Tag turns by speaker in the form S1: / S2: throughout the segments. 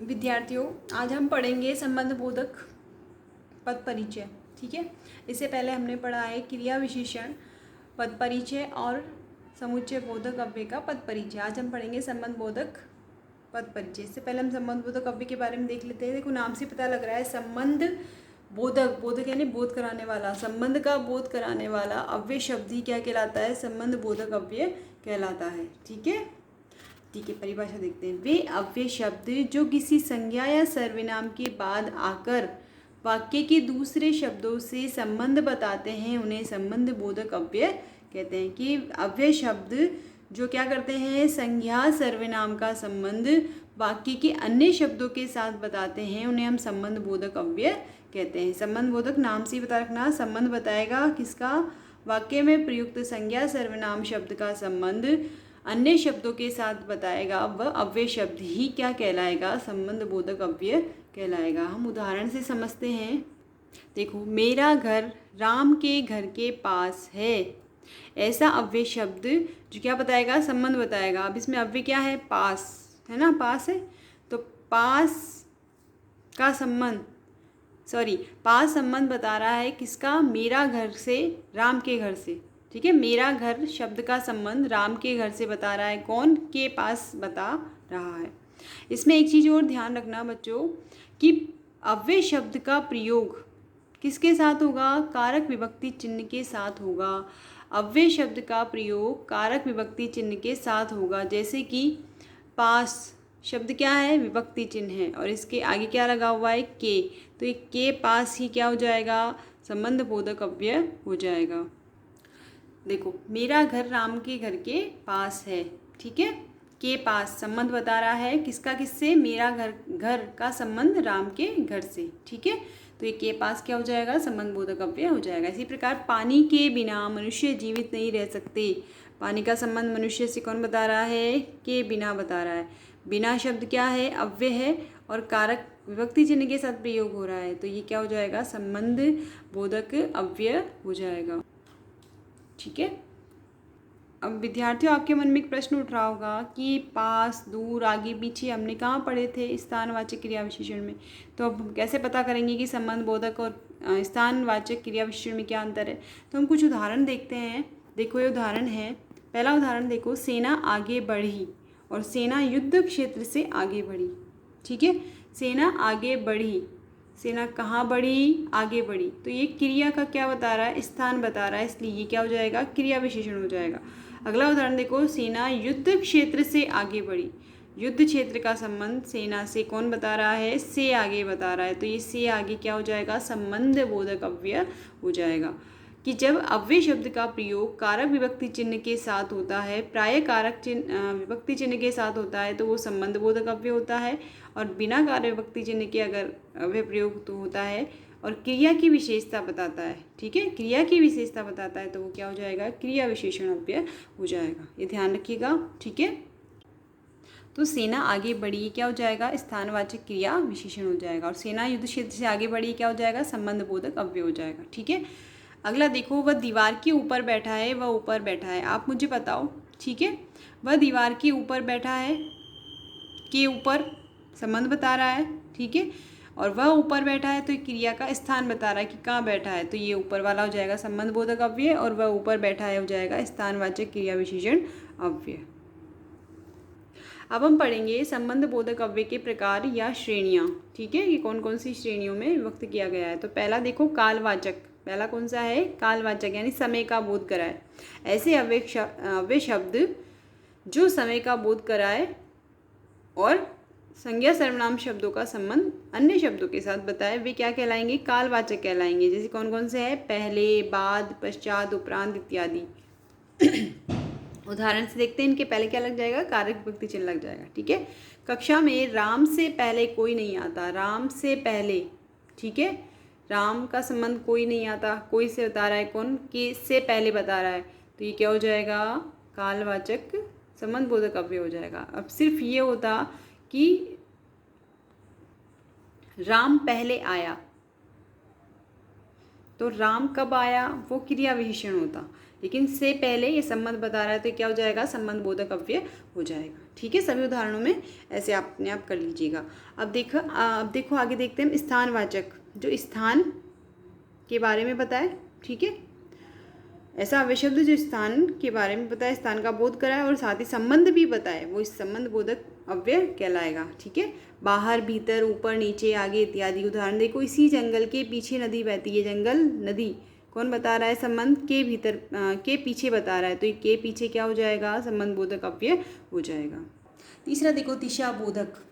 S1: विद्यार्थियों, आज हम पढ़ेंगे संबंध बोधक पद परिचय। ठीक है, इससे पहले हमने पढ़ा है क्रिया विशेषण, पद परिचय और समुच्चय बोधक अव्यय का पद परिचय। आज हम पढ़ेंगे संबंध बोधक पद परिचय। इससे पहले हम संबंध बोधक अव्यय के बारे में देख लेते हैं। देखो, नाम से पता लग रहा है संबंध बोधक, बोधक यानी बोध कराने वाला, संबंध का बोध कराने वाला अव्यय शब्द ही क्या कहलाता है? संबंध बोधक अव्यय कहलाता है। ठीक है, परिभाषा देखते हैं। वे अव्यय शब्द जो किसी संज्ञा या सर्वनाम के बाद आकर वाक्य के दूसरे शब्दों से संबंध बताते हैं, उन्हें संबंध बोधक अव्यय कहते हैं। कि अव्यय शब्द जो क्या करते हैं? संज्ञा सर्वनाम का संबंध वाक्य के अन्य शब्दों के साथ बताते हैं, उन्हें हम संबंध बोधक अव्यय कहते हैं। संबंध बोधक नाम से बता रखना, संबंध बताएगा किसका? वाक्य में प्रयुक्त संज्ञा सर्वनाम शब्द का संबंध अन्य शब्दों के साथ बताएगा, वह अव्यय शब्द ही क्या कहलाएगा? संबंध बोधक अव्यय कहलाएगा। हम उदाहरण से समझते हैं। देखो, मेरा घर राम के घर के पास है, ऐसा अव्यय शब्द जो क्या बताएगा? संबंध बताएगा। अब इसमें अव्यय क्या है? पास है ना, पास है, तो पास का संबंध, पास संबंध बता रहा है किसका? मेरा घर से राम के घर से। ठीक है, मेरा घर शब्द का संबंध राम के घर से बता रहा है। कौन? के पास बता रहा है। इसमें एक चीज़ और ध्यान रखना बच्चों कि अव्यय शब्द का प्रयोग किसके साथ होगा? कारक विभक्ति चिन्ह के साथ होगा। अव्यय शब्द का प्रयोग कारक विभक्ति चिन्ह के साथ होगा। जैसे कि पास शब्द क्या है? विभक्ति चिन्ह है, और इसके आगे क्या लगा हुआ है? के, तो ये के पास ही क्या हो जाएगा? संबंध बोधक अव्यय हो जाएगा। देखो, मेरा घर राम के घर के पास है। ठीक है, के पास संबंध बता रहा है किसका? किससे? मेरा घर का संबंध राम के घर से। ठीक है, तो ये के पास क्या हो जाएगा? संबंध बोधक अव्यय हो जाएगा। इसी प्रकार पानी के बिना मनुष्य जीवित नहीं रह सकते। पानी का संबंध मनुष्य से कौन बता रहा है? के बिना बता रहा है। बिना शब्द क्या है? अव्यय है, और कारक विभक्ति चिन्ह के साथ प्रयोग हो रहा है, तो ये क्या हो जाएगा? संबंध बोधक अव्यय हो जाएगा। ठीक है, अब विद्यार्थियों, आपके मन में एक प्रश्न उठ रहा होगा कि पास, दूर, आगे, पीछे हमने कहाँ पढ़े थे? स्थानवाचक क्रिया विशेषण में। तो अब हम कैसे पता करेंगे कि संबंध बोधक और स्थानवाचक क्रिया विशेषण में क्या अंतर है? तो हम कुछ उदाहरण देखते हैं। देखो, ये उदाहरण है। पहला उदाहरण देखो, सेना आगे बढ़ी और सेना युद्ध क्षेत्र से आगे बढ़ी। ठीक है, सेना आगे बढ़ी, सेना कहाँ बढ़ी? आगे बढ़ी, तो ये क्रिया का क्या बता रहा है? स्थान बता रहा है, इसलिए ये क्या हो जाएगा? क्रिया विशेषण हो जाएगा। अगला उदाहरण देखो, सेना युद्ध क्षेत्र से आगे बढ़ी। युद्ध क्षेत्र का संबंध सेना से कौन बता रहा है? से आगे बता रहा है, तो ये से आगे क्या हो जाएगा? संबंध बोधक अव्यय हो जाएगा। कि जब अव्यय शब्द का प्रयोग कारक विभक्ति चिन्ह के साथ होता है, प्राय कारक विभक्ति चिन्ह के साथ होता है, तो वो संबंध बोधक अव्यय होता है। और बिना कारक विभक्ति चिन्ह के अगर अव्यय प्रयोग तो होता है और क्रिया की विशेषता बताता है। ठीक है, क्रिया की विशेषता बताता है, तो वो क्या हो जाएगा? क्रिया विशेषण अव्यय हो जाएगा। ये ध्यान रखिएगा। ठीक है, तो सेना आगे बढ़ी क्या हो जाएगा? स्थानवाचक क्रिया विशेषण हो जाएगा। और सेना युद्ध क्षेत्र से आगे बढ़ी क्या हो जाएगा? संबंध बोधक अव्यय हो जाएगा। ठीक है, अगला देखो, वह दीवार के ऊपर बैठा है, वह ऊपर बैठा है। आप मुझे बताओ। ठीक है, वह दीवार के ऊपर बैठा है, के ऊपर संबंध बता रहा है। ठीक है, और वह ऊपर बैठा है, तो क्रिया का स्थान बता रहा है कि कहाँ बैठा है, तो ये ऊपर वाला हो जाएगा संबंध बोधक अव्यय, और वह ऊपर बैठा है हो जाएगा स्थानवाचक क्रिया विशेषण अव्यय। अब हम पढ़ेंगे संबंध बोधक अव्यय के प्रकार या श्रेणियाँ। ठीक है, ये कौन कौन सी श्रेणियों में विभक्त किया गया है। तो पहला देखो, कालवाचक। पहला कौन सा है? कालवाचक, यानी समय का बोध कराए। ऐसे अव्यय शब्द जो समय का बोध कराए और संज्ञा सर्वनाम शब्दों का संबंध अन्य शब्दों के साथ बताए, वे क्या कहलाएंगे? कालवाचक कहलाएंगे। जैसे कौन कौन से हैं? पहले, बाद, पश्चात, उपरांत इत्यादि। उदाहरण से देखते हैं। इनके पहले क्या लग जाएगा? कारक विभक्ति चिन्ह लग जाएगा। ठीक है, कक्षा में राम से पहले कोई नहीं आता। राम से पहले, ठीक है, राम का संबंध कोई नहीं आता, कोई से बता रहा है, कौन? के से पहले बता रहा है, तो ये क्या हो जाएगा? कालवाचक संबंध बोधक अव्यय हो जाएगा। अब सिर्फ ये होता कि राम पहले आया, तो राम कब आया? वो क्रिया विशेषण होता, लेकिन से पहले ये संबंध बता रहा है, तो क्या हो जाएगा? संबंध बोधक अव्यय हो जाएगा। ठीक है, सभी उदाहरणों में ऐसे आप अपने आप कर लीजिएगा। अब देखो आगे देखते हैं हम स्थानवाचक, जो स्थान के बारे में बताए। ठीक है, ऐसा अव्यय शब्द जो स्थान के बारे में बताए, स्थान का बोध कराए और साथ ही संबंध भी बताए, वो इस संबंध बोधक अव्यय कहलाएगा। ठीक है, बाहर, भीतर, ऊपर, नीचे, आगे इत्यादि। उदाहरण देखो, इसी जंगल के पीछे नदी बहती है। जंगल, नदी कौन बता रहा है? संबंध के भीतर के पीछे बता रहा है, तो ये के पीछे क्या हो जाएगा? संबंध बोधक अव्यय हो जाएगा। तीसरा देखो, दिशा बोधक।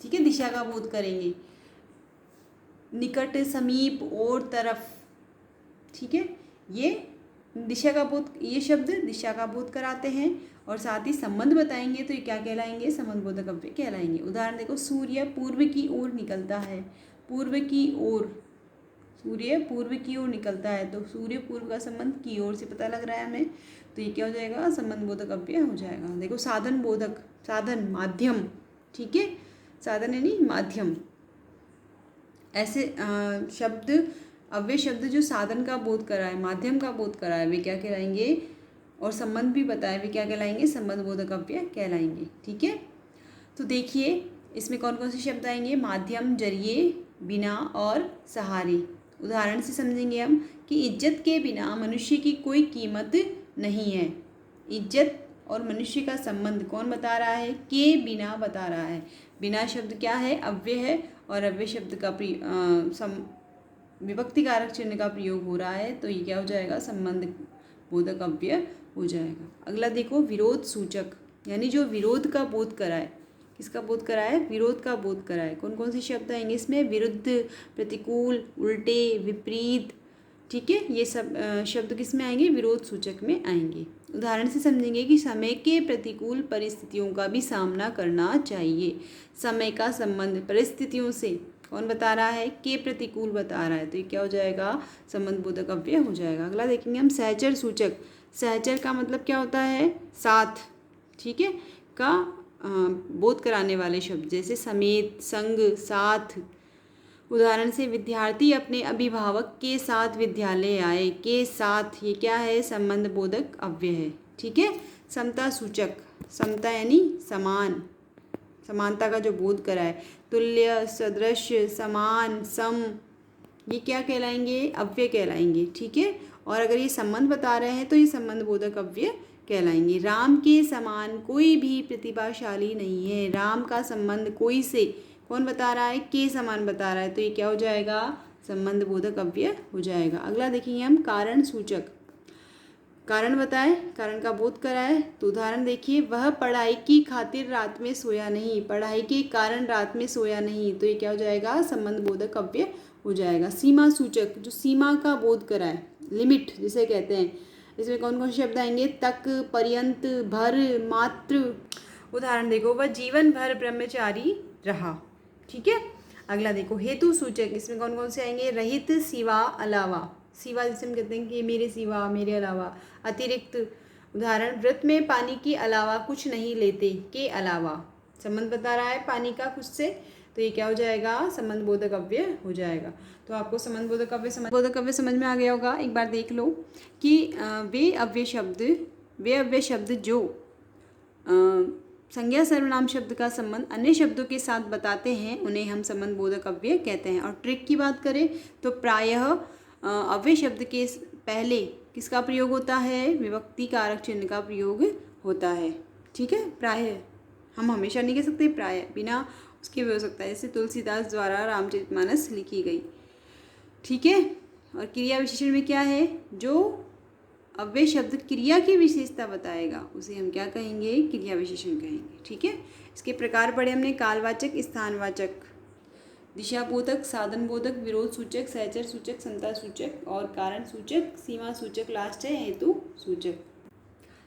S1: ठीक है, दिशा का बोध करेंगे। निकट, समीप, और, तरफ। ठीक है, ये दिशा का बोध, ये शब्द दिशा का बोध कराते हैं और साथ ही संबंध बताएंगे, तो ये क्या कहलाएंगे? संबंध बोधक अव्यय कहलाएंगे। उदाहरण देखो, सूर्य पूर्व की ओर निकलता है। पूर्व की ओर, सूर्य पूर्व की ओर निकलता है, तो सूर्य पूर्व का संबंध की ओर से पता लग रहा है हमें, तो ये क्या हो जाएगा? संबंध बोधक अव्यय हो जाएगा। देखो, साधन बोधक, साधन, माध्यम। ठीक है, साधन यानी माध्यम। ऐसे शब्द, अव्यय शब्द जो साधन का बोध कराए, माध्यम का बोध कराए, वे क्या कहलाएंगे? और संबंध भी बताए, वे क्या कहलाएंगे? संबंध बोधक अव्यय कहलाएंगे। ठीक है, तो देखिए इसमें कौन कौन से शब्द आएंगे? माध्यम, जरिए, बिना और सहारे। उदाहरण से समझेंगे हम कि इज्जत के बिना मनुष्य की कोई कीमत नहीं है। इज्जत और मनुष्य का संबंध कौन बता रहा है? के बिना बता रहा है। बिना शब्द क्या है? अव्यय है, और अव्यय शब्द का विभक्ति कारक चिन्ह का प्रयोग हो रहा है, तो ये क्या हो जाएगा? संबंध बोधक अव्यय हो जाएगा। अगला देखो, विरोध सूचक, यानी जो विरोध का बोध कराए। किसका बोध कराए? विरोध का बोध कराए। कौन कौन से शब्द आएंगे इसमें? विरुद्ध, प्रतिकूल, उल्टे, विपरीत। ठीक है, ये सब शब्द किस में आएंगे? विरोध सूचक में आएंगे। उदाहरण से समझेंगे कि समय के प्रतिकूल परिस्थितियों का भी सामना करना चाहिए। समय का संबंध परिस्थितियों से कौन बता रहा है? के प्रतिकूल बता रहा है, तो ये क्या हो जाएगा? संबंध बोधक अव्यय हो जाएगा। अगला देखेंगे हम, सहचर सूचक। सहचर का मतलब क्या होता है? साथ। ठीक है, का बोध कराने वाले शब्द, जैसे समेत, संग, साथ। उदाहरण से, विद्यार्थी अपने अभिभावक के साथ विद्यालय आए। के साथ, ये क्या है? संबंध बोधक अव्यय है। ठीक है, समता सूचक, समता यानी समान, समानता का जो बोध कराए। तुल्य, सदृश, समान, सम, ये क्या कहलाएंगे? अव्यय कहलाएंगे। ठीक है, और अगर ये संबंध बता रहे हैं तो ये संबंध बोधक अव्यय कहलाएंगे। राम के समान कोई भी प्रतिभाशाली नहीं है। राम का संबंध कोई से कौन बता रहा है? के समान बता रहा है, तो ये क्या हो जाएगा? संबंध बोधक अव्यय हो जाएगा। अगला देखेंगे हम, कारण सूचक। कारण बताए, कारण का बोध कराए, तो उदाहरण देखिए, वह पढ़ाई की खातिर रात में सोया नहीं। पढ़ाई के कारण रात में सोया नहीं, तो ये क्या हो जाएगा? संबंध बोधक अव्यय हो जाएगा। सीमा सूचक, जो सीमा का बोध कराए, लिमिट जिसे कहते हैं, इसमें कौन कौन से शब्द आएंगे? तक, पर्यंत, भर, मात्र। उदाहरण देखो, वह जीवन भर ब्रह्मचारी रहा। ठीक है, अगला देखो, हेतु सूचक। इसमें कौन कौन से आएंगे? रहित, सिवा, अलावा। सिवा जिसे हम कहते हैं कि मेरे सिवा, मेरे अलावा, अतिरिक्त। उदाहरण, व्रत में पानी के अलावा कुछ नहीं लेते। के अलावा, संबंध बता रहा है पानी का कुछ से, तो ये क्या हो जाएगा? संबंध बोधक अव्यय हो जाएगा। तो आपको संबंध बोधक अव्यय समझ में आ गया होगा। एक बार देख लो कि वे अव्यय शब्द जो संज्ञा सर्वनाम शब्द का संबंध अन्य शब्दों के साथ बताते हैं, उन्हें हम संबंध बोधक अव्यय कहते हैं। और ट्रिक की बात करें तो प्रायः अव्यय शब्द के पहले किसका प्रयोग होता है? विभक्ति कारक चिन्ह का प्रयोग होता है। ठीक है, प्रायः हम हमेशा नहीं कह सकते, प्रायः बिना उसके भी हो सकता है, जैसे तुलसीदास द्वारा रामचरितमानस लिखी गई। ठीक है, और क्रिया विशेषण में क्या है? जो अव्यय शब्द क्रिया की विशेषता बताएगा उसे हम क्या कहेंगे? क्रिया विशेषण कहेंगे। ठीक है, इसके प्रकार पढ़े हमने, कालवाचक, स्थानवाचक, दिशाबोधक, साधन बोधक, विरोध सूचक, सहचर सूचक, समता सूचक और कारण सूचक, सीमा सूचक लास्ट है, हेतु सूचक।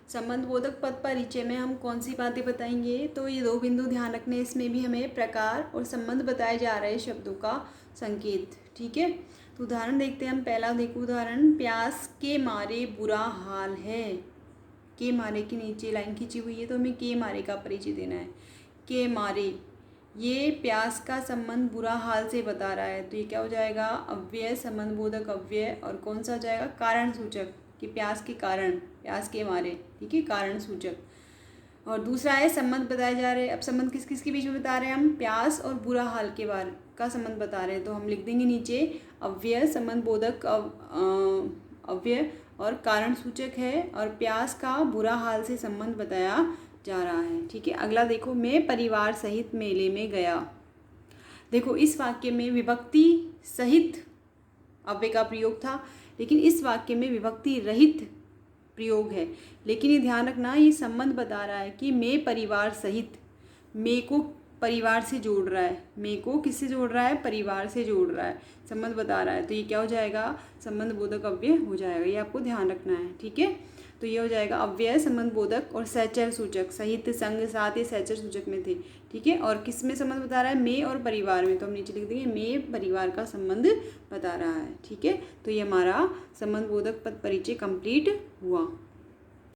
S1: संबंध बोधक पद परिचय में हम कौन सी बातें बताएंगे? तो ये 2 बिंदु ध्यान रखने, इसमें भी हमें प्रकार और संबंध बताए जा रहे शब्दों का संकेत। ठीक है, तो उदाहरण देखते हैं हम। पहला देखो उदाहरण, प्यास के मारे बुरा हाल है। के मारे के नीचे लाइन खींची हुई है, तो हमें के मारे का परिचय देना है। के मारे, ये प्यास का संबंध बुरा हाल से बता रहा है, तो ये क्या हो जाएगा? अव्यय, संबंध बोधक अव्यय। और कौन सा जाएगा? कारण सूचक, कि प्यास के कारण, प्यास के मारे। ठीक है, कारण सूचक। और दूसरा है संबंध बताए जा रहे हैं। अब संबंध किस किस के बीच में बता रहे हैं हम, प्यास और बुरा हाल के बारे का संबंध बता रहे हैं। तो हम लिख देंगे नीचे अव्यय, संबंध बोधक अव्यय और कारण सूचक है, और प्यास का बुरा हाल से संबंध बताया जा रहा है। ठीक है, अगला देखो, मैं परिवार सहित मेले में गया। देखो इस वाक्य में विभक्ति सहित अव्यय का प्रयोग था, लेकिन इस वाक्य में विभक्ति रहित प्रयोग है। लेकिन ये ध्यान रखना, ये संबंध बता रहा है कि मैं परिवार सहित, मैं को परिवार से जोड़ रहा है, मैं को किससे जोड़ रहा है, परिवार से जोड़ रहा है, संबंध बता रहा है। तो ये क्या हो जाएगा, संबंध बोधक अव्यय हो जाएगा, ये आपको ध्यान रखना है। ठीक है, तो ये हो जाएगा अव्यय, संबंध बोधक और सहचर सूचक, सहित संग साथ ये सहचर सूचक में थे। ठीक है, और किस में संबंध बता रहा है, मैं और परिवार में, तो हम नीचे लिख देंगे मैं परिवार का संबंध बता रहा है। ठीक है, तो ये हमारा संबंध बोधक पद परिचय कंप्लीट हुआ।